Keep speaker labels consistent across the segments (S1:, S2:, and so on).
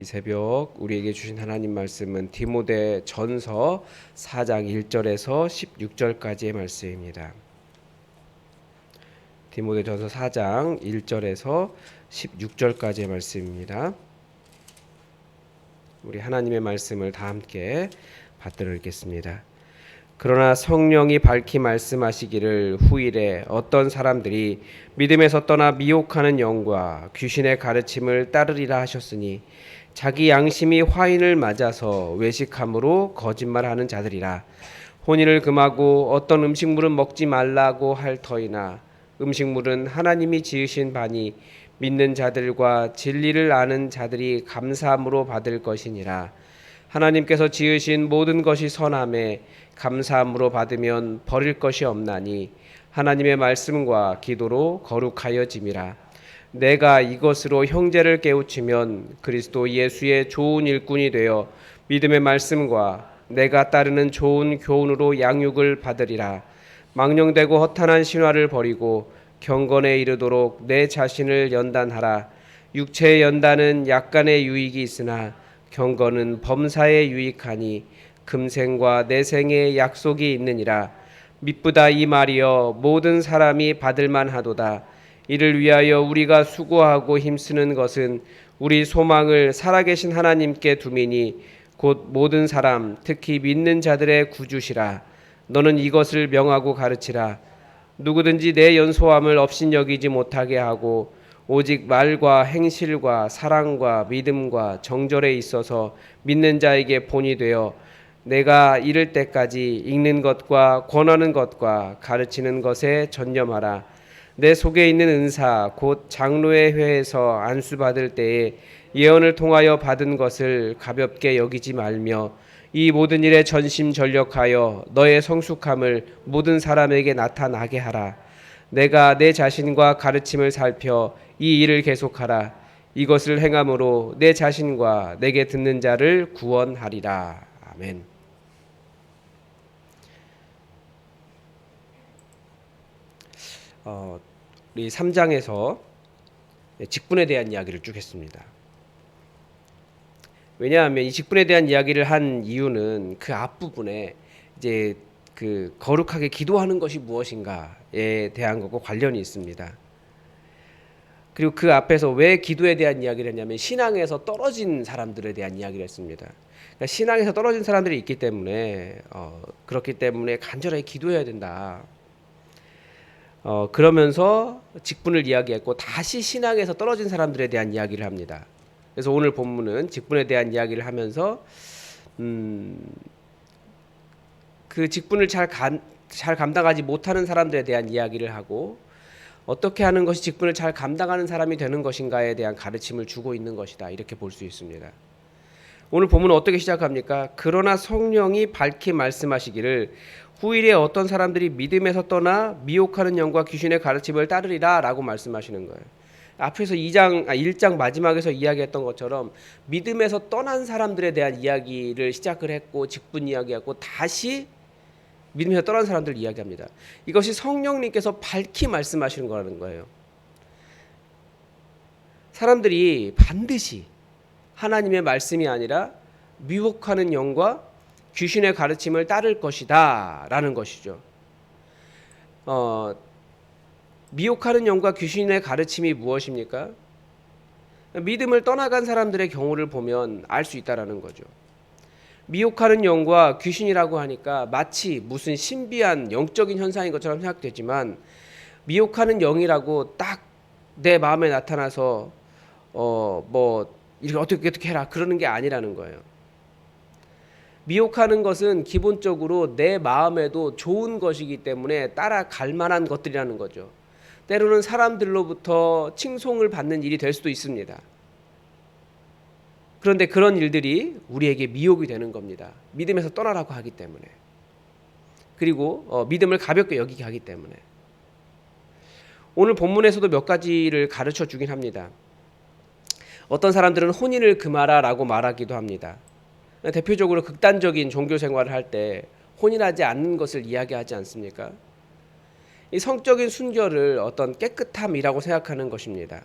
S1: 이 새벽 우리에게 주신 하나님 말씀은 디모데 전서 4장 1절에서 16절까지의 말씀입니다. 디모데 전서 4장 1절에서 16절까지의 말씀입니다. 우리 하나님의 말씀을 다 함께 받들어 읽겠습니다. 그러나 성령이 밝히 말씀하시기를 후일에 어떤 사람들이 믿음에서 떠나 미혹하는 영과 귀신의 가르침을 따르리라 하셨으니 자기 양심이 화인을 맞아서 외식함으로 거짓말하는 자들이라. 혼인을 금하고 어떤 음식물은 먹지 말라고 할 터이나 음식물은 하나님이 지으신 바니 믿는 자들과 진리를 아는 자들이 감사함으로 받을 것이니라. 하나님께서 지으신 모든 것이 선함에 감사함으로 받으면 버릴 것이 없나니 하나님의 말씀과 기도로 거룩하여짐이라. 내가 이것으로 형제를 깨우치면 그리스도 예수의 좋은 일꾼이 되어 믿음의 말씀과 내가 따르는 좋은 교훈으로 양육을 받으리라. 망령되고 허탄한 신화를 버리고 경건에 이르도록 내 자신을 연단하라. 육체의 연단은 약간의 유익이 있으나 경건은 범사에 유익하니 금생과 내생의 약속이 있느니라. 미쁘다 이 말이여 모든 사람이 받을만 하도다. 이를 위하여 우리가 수고하고 힘쓰는 것은 우리 소망을 살아계신 하나님께 두미니 곧 모든 사람 특히 믿는 자들의 구주시라. 너는 이것을 명하고 가르치라. 누구든지 내 연소함을 업신여기지 못하게 하고 오직 말과 행실과 사랑과 믿음과 정절에 있어서 믿는 자에게 본이 되어 내가 이를 때까지 읽는 것과 권하는 것과 가르치는 것에 전념하라. 내 속에 있는 은사 곧 장로의 회에서 안수받을 때에 예언을 통하여 받은 것을 가볍게 여기지 말며 이 모든 일에 전심전력하여 너의 성숙함을 모든 사람에게 나타나게 하라. 내가 내 자신과 가르침을 살펴 이 일을 계속하라. 이것을 행함으로 내 자신과 내게 듣는 자를 구원하리라. 아멘. 우리 3장에서 직분에 대한 이야기를 쭉 했습니다. 왜냐하면 이 직분에 대한 이야기를 한 이유는 그 앞부분에 이제 그 거룩하게 기도하는 것이 무엇인가에 대한 것과 관련이 있습니다. 그리고 그 앞에서 왜 기도에 대한 이야기를 했냐면 신앙에서 떨어진 사람들에 대한 이야기를 했습니다. 그러니까 신앙에서 떨어진 사람들이 있기 때문에 그렇기 때문에 간절하게 기도해야 된다. 그러면서 직분을 이야기했고 다시 신앙에서 떨어진 사람들에 대한 이야기를 합니다. 그래서 오늘 본문은 직분에 대한 이야기를 하면서 그 직분을 잘 감당하지 못하는 사람들에 대한 이야기를 하고 어떻게 하는 것이 직분을 잘 감당하는 사람이 되는 것인가에 대한 가르침을 주고 있는 것이다. 이렇게 볼 수 있습니다. 오늘 본문은 어떻게 시작합니까? 그러나 성령이 밝히 말씀하시기를 후일에 어떤 사람들이 믿음에서 떠나 미혹하는 영과 귀신의 가르침을 따르리라 라고 말씀하시는 거예요. 앞에서 1장 마지막에서 이야기했던 것처럼 믿음에서 떠난 사람들에 대한 이야기를 시작을 했고 직분 이야기하고 다시 믿음에서 떠난 사람들을 이야기합니다. 이것이 성령님께서 밝히 말씀하시는 거라는 거예요. 사람들이 반드시 하나님의 말씀이 아니라 미혹하는 영과 귀신의 가르침을 따를 것이다 라는 것이죠. 미혹하는 영과 귀신의 가르침이 무엇입니까? 믿음을 떠나간 사람들의 경우를 보면 알 수 있다라는 거죠. 미혹하는 영과 귀신이라고 하니까 마치 무슨 신비한 영적인 현상인 것처럼 생각되지만 미혹하는 영이라고 딱 내 마음에 나타나서 뭐 이렇게 어떻게 해라 그러는 게 아니라는 거예요. 미혹하는 것은 기본적으로 내 마음에도 좋은 것이기 때문에 따라갈 만한 것들이라는 거죠. 때로는 사람들로부터 칭송을 받는 일이 될 수도 있습니다. 그런데 그런 일들이 우리에게 미혹이 되는 겁니다. 믿음에서 떠나라고 하기 때문에. 그리고 믿음을 가볍게 여기게 하기 때문에. 오늘 본문에서도 몇 가지를 가르쳐 주긴 합니다. 어떤 사람들은 혼인을 금하라라고 말하기도 합니다. 대표적으로 극단적인 종교 생활을 할 때 혼인하지 않는 것을 이야기하지 않습니까? 이 성적인 순결을 어떤 깨끗함이라고 생각하는 것입니다.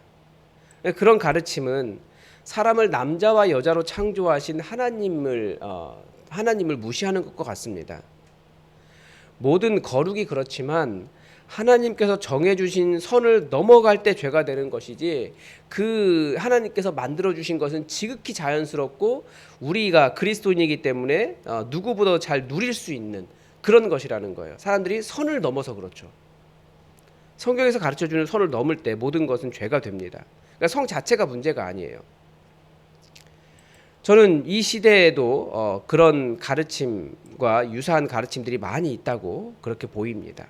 S1: 그런 가르침은 사람을 남자와 여자로 창조하신 하나님을 무시하는 것과 같습니다. 모든 거룩이 그렇지만 하나님께서 정해주신 선을 넘어갈 때 죄가 되는 것이지, 그 하나님께서 만들어주신 것은 지극히 자연스럽고 우리가 그리스도인이기 때문에 누구보다 잘 누릴 수 있는 그런 것이라는 거예요. 사람들이 선을 넘어서 그렇죠. 성경에서 가르쳐주는 선을 넘을 때 모든 것은 죄가 됩니다. 그러니까 성 자체가 문제가 아니에요. 저는 이 시대에도 그런 가르침과 유사한 가르침들이 많이 있다고 그렇게 보입니다.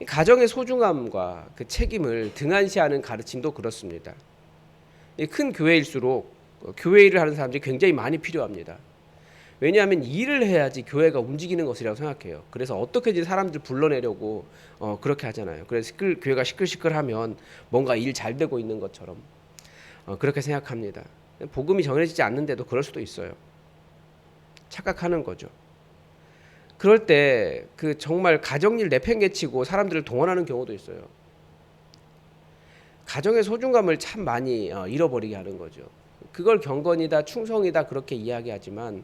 S1: 가정의 소중함과 그 책임을 등한시하는 가르침도 그렇습니다. 큰 교회일수록 교회 일을 하는 사람들이 굉장히 많이 필요합니다. 왜냐하면 일을 해야지 교회가 움직이는 것이라고 생각해요. 그래서 어떻게든 사람들 불러내려고 그렇게 하잖아요. 그래서 교회가 시끌시끌하면 뭔가 일 잘 되고 있는 것처럼 그렇게 생각합니다. 복음이 전해지지 않는데도 그럴 수도 있어요. 착각하는 거죠. 그럴 때 그 정말 가정일 내팽개치고 사람들을 동원하는 경우도 있어요. 가정의 소중감을 참 많이 잃어버리게 하는 거죠. 그걸 경건이다, 충성이다 그렇게 이야기하지만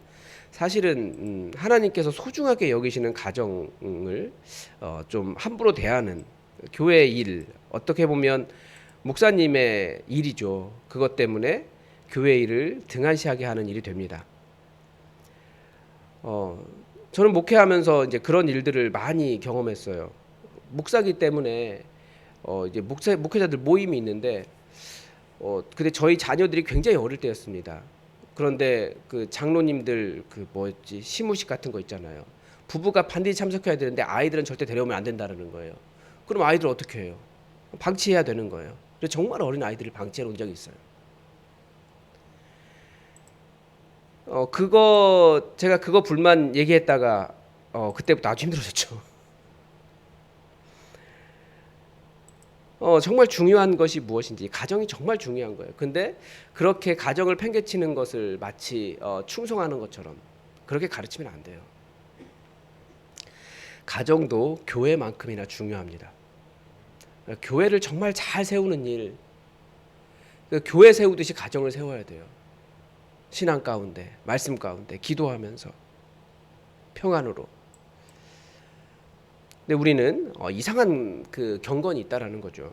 S1: 사실은 하나님께서 소중하게 여기시는 가정을 좀 함부로 대하는 교회의 일, 어떻게 보면 목사님의 일이죠. 그것 때문에 교회 일을 등한시하게 하는 일이 됩니다. 저는 목회하면서 이제 그런 일들을 많이 경험했어요. 목사기 때문에 이제 목회자들 모임이 있는데 근데 저희 자녀들이 굉장히 어릴 때였습니다. 그런데 그 장로님들 그 뭐였지 시무식 같은 거 있잖아요. 부부가 반드시 참석해야 되는데 아이들은 절대 데려오면 안 된다는 거예요. 그럼 아이들 어떻게 해요? 방치해야 되는 거예요. 그래서 정말 어린 아이들을 방치해 놓은 적이 있어요. 제가 그거 불만 얘기했다가 그때부터 아주 힘들어졌죠. 정말 중요한 것이 무엇인지, 가정이 정말 중요한 거예요. 근데 그렇게 가정을 팽개치는 것을 마치 충성하는 것처럼 그렇게 가르치면 안 돼요. 가정도 교회만큼이나 중요합니다. 교회를 정말 잘 세우는 일, 교회 세우듯이 가정을 세워야 돼요. 신앙 가운데, 말씀 가운데, 기도하면서 평안으로. 근데 우리는 이상한 그 경건이 있다라는 거죠.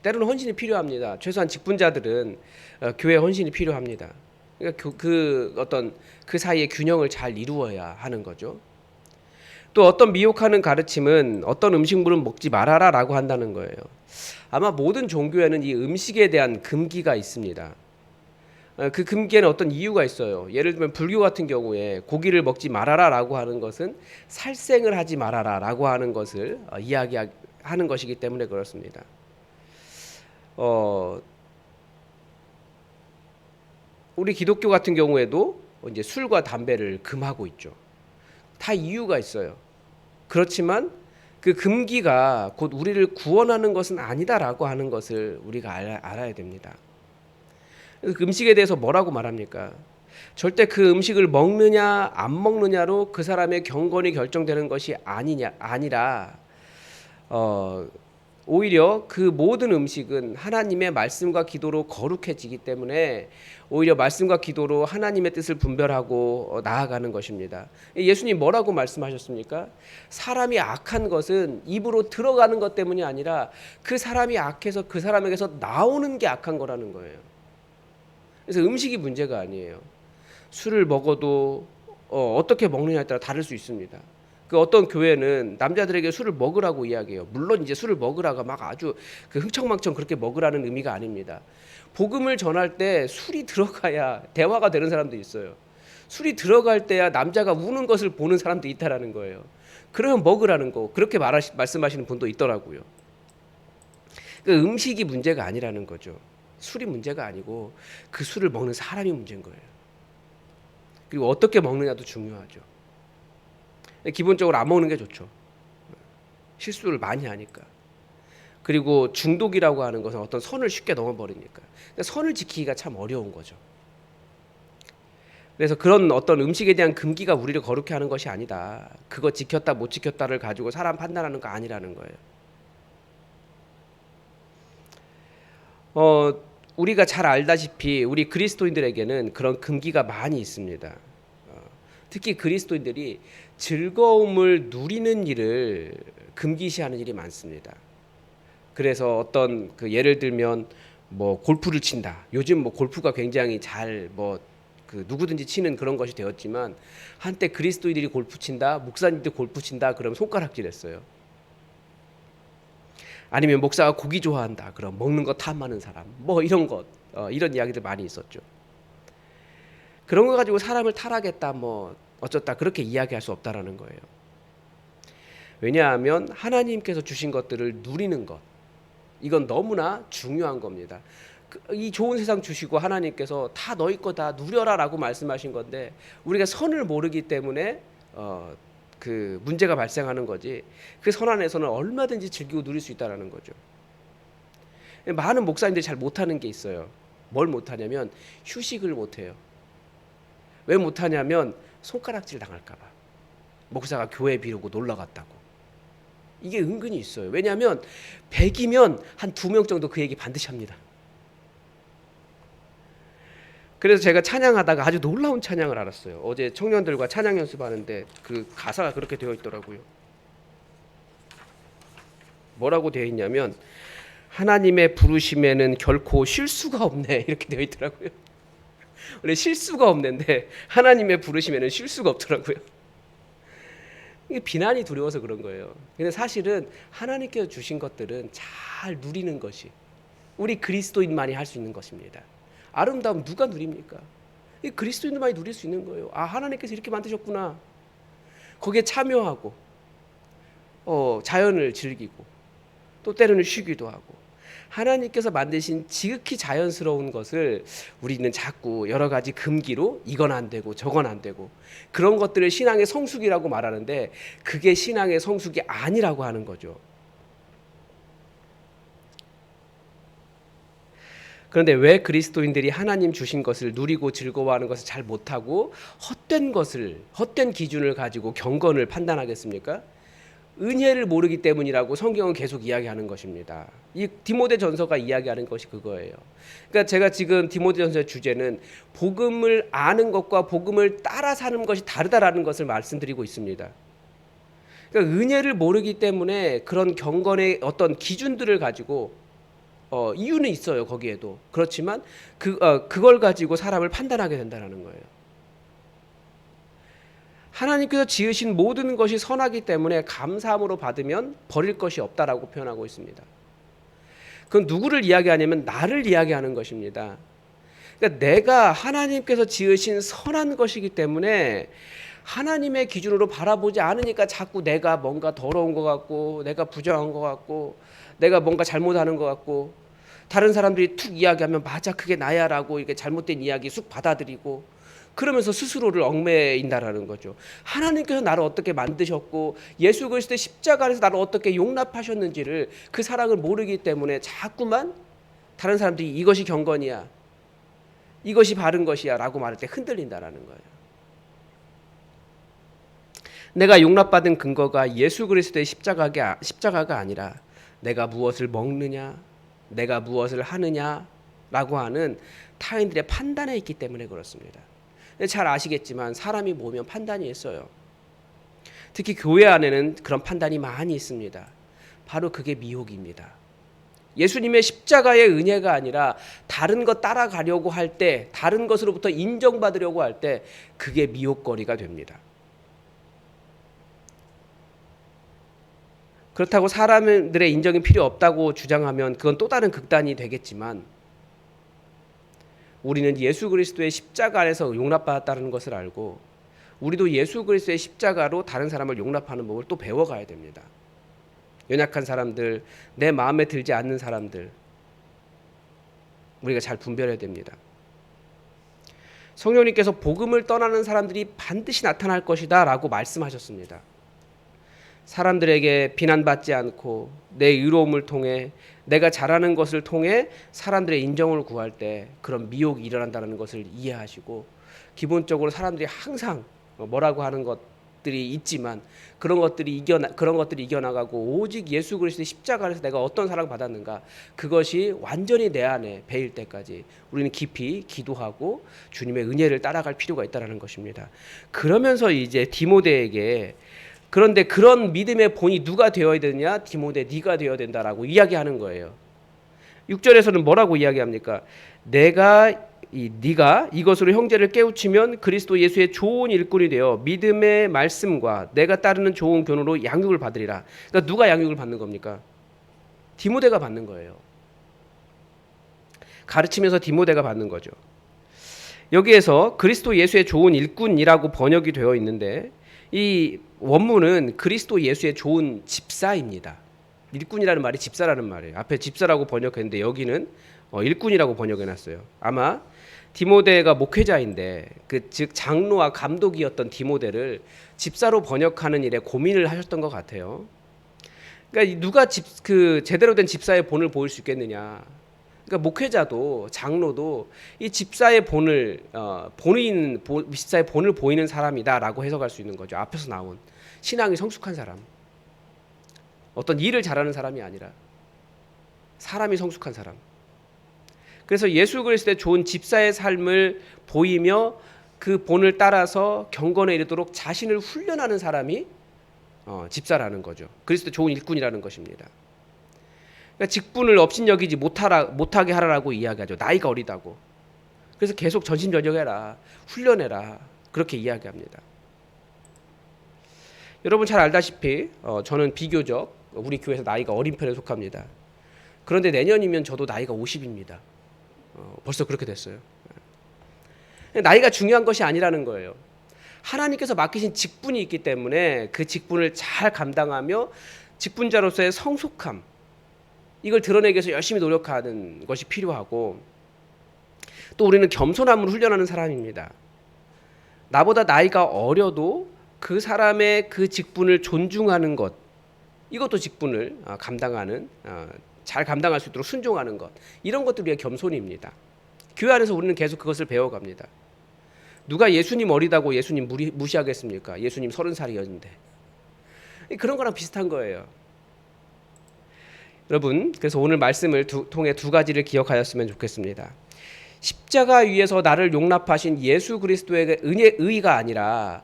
S1: 때로는 헌신이 필요합니다. 최소한 직분자들은 교회 헌신이 필요합니다. 그러니까 그 사이의 균형을 잘 이루어야 하는 거죠. 또 어떤 미혹하는 가르침은 어떤 음식물은 먹지 말아라라고 한다는 거예요. 아마 모든 종교에는 이 음식에 대한 금기가 있습니다. 그 금기에는 어떤 이유가 있어요. 예를 들면 불교 같은 경우에 고기를 먹지 말아라라고 하는 것은 살생을 하지 말아라라고 하는 것을 이야기하는 것이기 때문에 그렇습니다. 우리 기독교 같은 경우에도 이제 술과 담배를 금하고 있죠. 다 이유가 있어요. 그렇지만 그 금기가 곧 우리를 구원하는 것은 아니다라고 하는 것을 우리가 알아야 됩니다. 그 음식에 대해서 뭐라고 말합니까? 절대 그 음식을 먹느냐 안 먹느냐로 그 사람의 경건이 결정되는 것이 아니라 오히려 그 모든 음식은 하나님의 말씀과 기도로 거룩해지기 때문에 오히려 말씀과 기도로 하나님의 뜻을 분별하고 나아가는 것입니다. 예수님 뭐라고 말씀하셨습니까? 사람이 악한 것은 입으로 들어가는 것 때문이 아니라 그 사람이 악해서 그 사람에게서 나오는 게 악한 거라는 거예요. 그래서 음식이 문제가 아니에요. 술을 먹어도 어떻게 먹느냐에 따라 다를 수 있습니다. 그 어떤 교회는 남자들에게 술을 먹으라고 이야기해요. 물론 이제 술을 먹으라고 막 아주 그 흥청망청 그렇게 먹으라는 의미가 아닙니다. 복음을 전할 때 술이 들어가야 대화가 되는 사람도 있어요. 술이 들어갈 때야 남자가 우는 것을 보는 사람도 있다라는 거예요. 그러면 먹으라는 거 그렇게 말씀하시는 분도 있더라고요. 그 음식이 문제가 아니라는 거죠. 술이 문제가 아니고 그 술을 먹는 사람이 문제인 거예요. 그리고 어떻게 먹느냐도 중요하죠. 기본적으로 안 먹는 게 좋죠. 실수를 많이 하니까. 그리고 중독이라고 하는 것은 어떤 선을 쉽게 넘어버리니까. 선을 지키기가 참 어려운 거죠. 그래서 그런 어떤 음식에 대한 금기가 우리를 거룩해 하는 것이 아니다. 그거 지켰다 못 지켰다를 가지고 사람 판단하는 거 아니라는 거예요. 우리가 잘 알다시피 우리 그리스도인들에게는 그런 금기가 많이 있습니다. 특히 그리스도인들이 즐거움을 누리는 일을 금기시하는 일이 많습니다. 그래서 어떤 예를 들면 뭐 골프를 친다. 요즘 뭐 골프가 굉장히 잘 누구든지 치는 그런 것이 되었지만 한때 그리스도인들이 골프 친다, 목사님들 골프 친다 그러면 손가락질했어요. 아니면 목사가 고기 좋아한다. 그럼 먹는 거 탐하는 사람. 뭐 이런 것 이런 이야기들 많이 있었죠. 그런 거 가지고 사람을 타락했다 뭐 어쩌다 그렇게 이야기할 수 없다라는 거예요. 왜냐하면 하나님께서 주신 것들을 누리는 것 이건 너무나 중요한 겁니다. 이 좋은 세상 주시고 하나님께서 다 너희 거다 누려라라고 말씀하신 건데 우리가 선을 모르기 때문에 그 문제가 발생하는 거지. 그 선 안에서는 얼마든지 즐기고 누릴 수 있다라는 거죠. 많은 목사님들이 잘 못하는 게 있어요. 뭘 못하냐면 휴식을 못해요. 왜 못하냐면 손가락질 당할까 봐. 목사가 교회 비우고 놀러 갔다고. 이게 은근히 있어요. 왜냐하면 100이면 한 2명 정도 그 얘기 반드시 합니다. 그래서 제가 찬양하다가 아주 놀라운 찬양을 알았어요. 어제 청년들과 찬양 연습하는데 그 가사가 그렇게 되어 있더라고요. 뭐라고 되어 있냐면 하나님의 부르심에는 결코 실수가 없네 이렇게 되어 있더라고요. 원래 실수가 없는데 하나님의 부르심에는 실수가 없더라고요. 이게 비난이 두려워서 그런 거예요. 근데 사실은 하나님께서 주신 것들은 잘 누리는 것이 우리 그리스도인만이 할 수 있는 것입니다. 아름다움 누가 누립니까? 이 그리스도인들만이 누릴 수 있는 거예요. 아, 하나님께서 이렇게 만드셨구나. 거기에 참여하고 자연을 즐기고 또 때로는 쉬기도 하고 하나님께서 만드신 지극히 자연스러운 것을 우리는 자꾸 여러 가지 금기로 이건 안 되고 저건 안 되고 그런 것들을 신앙의 성숙이라고 말하는데 그게 신앙의 성숙이 아니라고 하는 거죠. 그런데 왜 그리스도인들이 하나님 주신 것을 누리고 즐거워하는 것을 잘 못하고 헛된 기준을 가지고 경건을 판단하겠습니까? 은혜를 모르기 때문이라고 성경은 계속 이야기하는 것입니다. 이 디모데전서가 이야기하는 것이 그거예요. 그러니까 제가 지금 디모데전서의 주제는 복음을 아는 것과 복음을 따라 사는 것이 다르다라는 것을 말씀드리고 있습니다. 그러니까 은혜를 모르기 때문에 그런 경건의 어떤 기준들을 가지고 이유는 있어요. 거기에도. 그렇지만 그걸 가지고 사람을 판단하게 된다는 거예요. 하나님께서 지으신 모든 것이 선하기 때문에 감사함으로 받으면 버릴 것이 없다라고 표현하고 있습니다. 그건 누구를 이야기하냐면 나를 이야기하는 것입니다. 그러니까 내가 하나님께서 지으신 선한 것이기 때문에 하나님의 기준으로 바라보지 않으니까 자꾸 내가 뭔가 더러운 것 같고 내가 부정한 것 같고 내가 뭔가 잘못하는 것 같고 다른 사람들이 툭 이야기하면 맞아 그게 나야 라고 이렇게 잘못된 이야기 쑥 받아들이고 그러면서 스스로를 얽매인다라는 거죠. 하나님께서 나를 어떻게 만드셨고 예수 그리스도의 십자가 안에서 나를 어떻게 용납하셨는지를 그 사랑을 모르기 때문에 자꾸만 다른 사람들이 이것이 경건이야 이것이 바른 것이야 라고 말할 때 흔들린다라는 거예요. 내가 용납받은 근거가 예수 그리스도의 십자가가 아니라 내가 무엇을 먹느냐 내가 무엇을 하느냐라고 하는 타인들의 판단에 있기 때문에 그렇습니다. 잘 아시겠지만 사람이 모이면 판단이 있어요. 특히 교회 안에는 그런 판단이 많이 있습니다. 바로 그게 미혹입니다. 예수님의 십자가의 은혜가 아니라 다른 것 따라가려고 할 때 다른 것으로부터 인정받으려고 할 때 그게 미혹거리가 됩니다. 그렇다고 사람들의 인정이 필요 없다고 주장하면 그건 또 다른 극단이 되겠지만 우리는 예수 그리스도의 십자가 안에서 용납받았다는 것을 알고 우리도 예수 그리스도의 십자가로 다른 사람을 용납하는 법을 또 배워가야 됩니다. 연약한 사람들, 내 마음에 들지 않는 사람들 우리가 잘 분별해야 됩니다. 성령님께서 복음을 떠나는 사람들이 반드시 나타날 것이다 라고 말씀하셨습니다. 사람들에게 비난받지 않고 내 의로움을 통해 내가 잘하는 것을 통해 사람들의 인정을 구할 때 그런 미혹이 일어난다는 것을 이해하시고 기본적으로 사람들이 항상 뭐라고 하는 것 것들이 있지만 그런 것들이 이겨나가고 오직 예수 그리스도의 십자가에서 내가 어떤 사랑 받았는가, 그것이 완전히 내 안에 배일 때까지 우리는 깊이 기도하고 주님의 은혜를 따라갈 필요가 있다는 것입니다. 그러면서 이제 디모데에게, 그런데 그런 믿음의 본이 누가 되어야 되느냐? 디모데, 네가 되어야 된다라고 이야기하는 거예요. 6절에서는 뭐라고 이야기합니까? 네가 이것으로 형제를 깨우치면 그리스도 예수의 좋은 일꾼이 되어 믿음의 말씀과 내가 따르는 좋은 교훈으로 양육을 받으리라. 그러니까 누가 양육을 받는 겁니까? 디모데가 받는 거예요. 가르치면서 디모데가 받는 거죠. 여기에서 그리스도 예수의 좋은 일꾼이라고 번역이 되어 있는데 이 원문은 그리스도 예수의 좋은 집사입니다. 일꾼이라는 말이 집사라는 말이에요. 앞에 집사라고 번역했는데 여기는 일꾼이라고 번역해놨어요. 아마 디모데가 목회자인데 즉 장로와 감독이었던 디모데를 집사로 번역하는 일에 고민을 하셨던 것 같아요. 그러니까 누가 제대로 된 집사의 본을 보일 수 있겠느냐? 그러니까 목회자도 장로도 이 집사의 본을 집사의 본을 보이는 사람이다라고 해석할 수 있는 거죠. 앞에서 나온 신앙이 성숙한 사람, 어떤 일을 잘하는 사람이 아니라 사람이 성숙한 사람. 그래서 예수 그리스도의 좋은 집사의 삶을 보이며 그 본을 따라서 경건에 이르도록 자신을 훈련하는 사람이 집사라는 거죠. 그리스도의 좋은 일꾼이라는 것입니다. 그러니까 직분을 업신여기지 못하게 하라라고 이야기하죠. 나이가 어리다고. 그래서 계속 전심전력해라, 훈련해라, 그렇게 이야기합니다. 여러분 잘 알다시피 저는 비교적 우리 교회에서 나이가 어린 편에 속합니다. 그런데 내년이면 저도 나이가 50입니다. 벌써 그렇게 됐어요. 나이가 중요한 것이 아니라는 거예요. 하나님께서 맡기신 직분이 있기 때문에 그 직분을 잘 감당하며 직분자로서의 성숙함, 이걸 드러내기 위해서 열심히 노력하는 것이 필요하고, 또 우리는 겸손함을 훈련하는 사람입니다. 나보다 나이가 어려도 그 사람의 그 직분을 존중하는 것, 이것도 직분을 잘 감당할 수 있도록 순종하는 것, 이런 것들이 우리의 겸손입니다. 교회 안에서 우리는 계속 그것을 배워갑니다. 누가 예수님 어리다고 예수님 무시하겠습니까? 예수님 30살이었는데. 그런 거랑 비슷한 거예요. 여러분, 그래서 오늘 말씀을 통해 두 가지를 기억하였으면 좋겠습니다. 십자가 위에서 나를 용납하신 예수 그리스도의 의가 아니라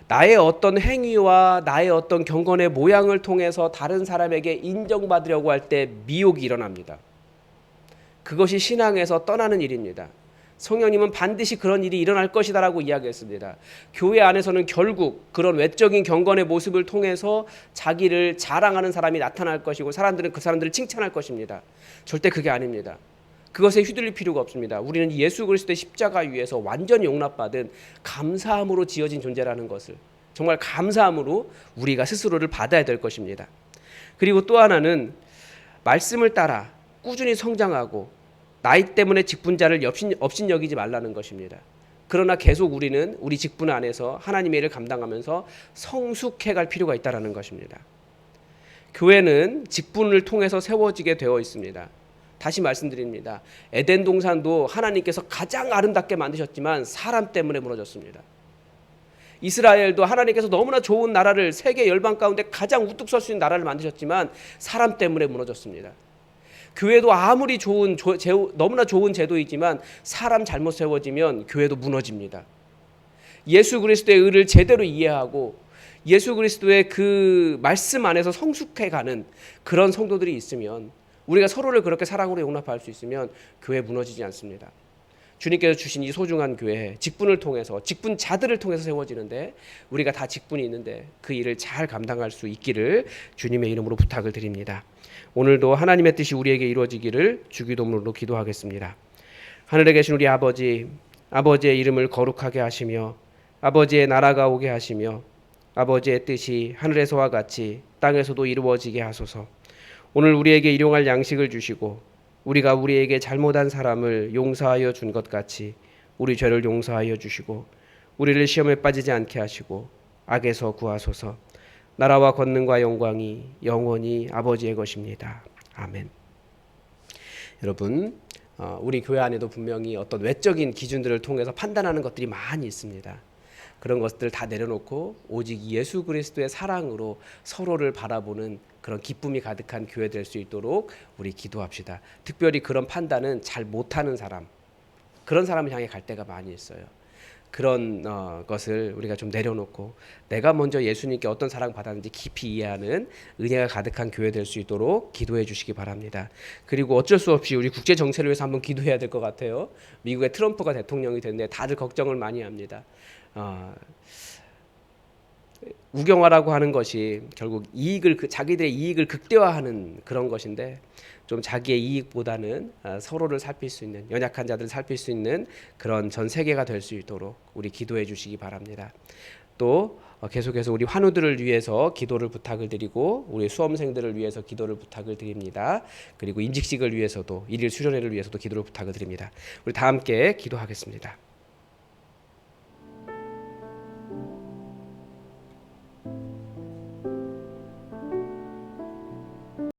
S1: 나의 어떤 행위와 나의 어떤 경건의 모양을 통해서 다른 사람에게 인정받으려고 할 때 미혹이 일어납니다. 그것이 신앙에서 떠나는 일입니다. 성령님은 반드시 그런 일이 일어날 것이다라고 이야기했습니다. 교회 안에서는 결국 그런 외적인 경건의 모습을 통해서 자기를 자랑하는 사람이 나타날 것이고 사람들은 그 사람들을 칭찬할 것입니다. 절대 그게 아닙니다. 그것에 휘둘릴 필요가 없습니다. 우리는 예수 그리스도의 십자가 위에서 완전히 용납받은 감사함으로 지어진 존재라는 것을 정말 감사함으로 우리가 스스로를 받아야 될 것입니다. 그리고 또 하나는 말씀을 따라 꾸준히 성장하고 나이 때문에 직분자를 업신여기지 말라는 것입니다. 그러나 계속 우리는 우리 직분 안에서 하나님의 일을 감당하면서 성숙해갈 필요가 있다는 것입니다. 교회는 직분을 통해서 세워지게 되어 있습니다. 다시 말씀드립니다. 에덴 동산도 하나님께서 가장 아름답게 만드셨지만 사람 때문에 무너졌습니다. 이스라엘도 하나님께서 너무나 좋은 나라를 세계 열방 가운데 가장 우뚝 설 수 있는 나라를 만드셨지만 사람 때문에 무너졌습니다. 교회도 아무리 너무나 좋은 제도이지만 사람 잘못 세워지면 교회도 무너집니다. 예수 그리스도의 의를 제대로 이해하고 예수 그리스도의 그 말씀 안에서 성숙해가는 그런 성도들이 있으면, 우리가 서로를 그렇게 사랑으로 용납할 수 있으면 교회 무너지지 않습니다. 주님께서 주신 이 소중한 교회, 직분을 통해서, 직분자들을 통해서 세워지는데 우리가 다 직분이 있는데 그 일을 잘 감당할 수 있기를 주님의 이름으로 부탁을 드립니다. 오늘도 하나님의 뜻이 우리에게 이루어지기를 주기도문으로 기도하겠습니다. 하늘에 계신 우리 아버지, 아버지의 이름을 거룩하게 하시며 아버지의 나라가 오게 하시며 아버지의 뜻이 하늘에서와 같이 땅에서도 이루어지게 하소서. 오늘 우리에게 일용할 양식을 주시고 우리가 우리에게 잘못한 사람을 용서하여 준 것 같이 우리 죄를 용서하여 주시고 우리를 시험에 빠지지 않게 하시고 악에서 구하소서. 나라와 권능과 영광이 영원히 아버지의 것입니다. 아멘. 여러분, 우리 교회 안에도 분명히 어떤 외적인 기준들을 통해서 판단하는 것들이 많이 있습니다. 그런 것들 다 내려놓고 오직 예수 그리스도의 사랑으로 서로를 바라보는 그런 기쁨이 가득한 교회 될 수 있도록 우리 기도합시다. 특별히 그런 판단은 잘 못하는 사람, 그런 사람을 향해 갈 때가 많이 있어요. 그런 것을 우리가 좀 내려놓고 내가 먼저 예수님께 어떤 사랑 받았는지 깊이 이해하는 은혜가 가득한 교회 될 수 있도록 기도해 주시기 바랍니다. 그리고 어쩔 수 없이 우리 국제 정세를 위해서 한번 기도해야 될 것 같아요. 미국의 트럼프가 대통령이 됐는데 다들 걱정을 많이 합니다. 우경화라고 하는 것이 결국 자기들의 이익을 극대화하는 그런 것인데, 좀 자기의 이익보다는 서로를 살필 수 있는, 연약한 자들을 살필 수 있는 그런 전 세계가 될 수 있도록 우리 기도해 주시기 바랍니다. 또 계속해서 우리 환우들을 위해서 기도를 부탁을 드리고 우리 수험생들을 위해서 기도를 부탁을 드립니다. 그리고 임직식을 위해서도, 일일 수련회를 위해서도 기도를 부탁을 드립니다. 우리 다 함께 기도하겠습니다.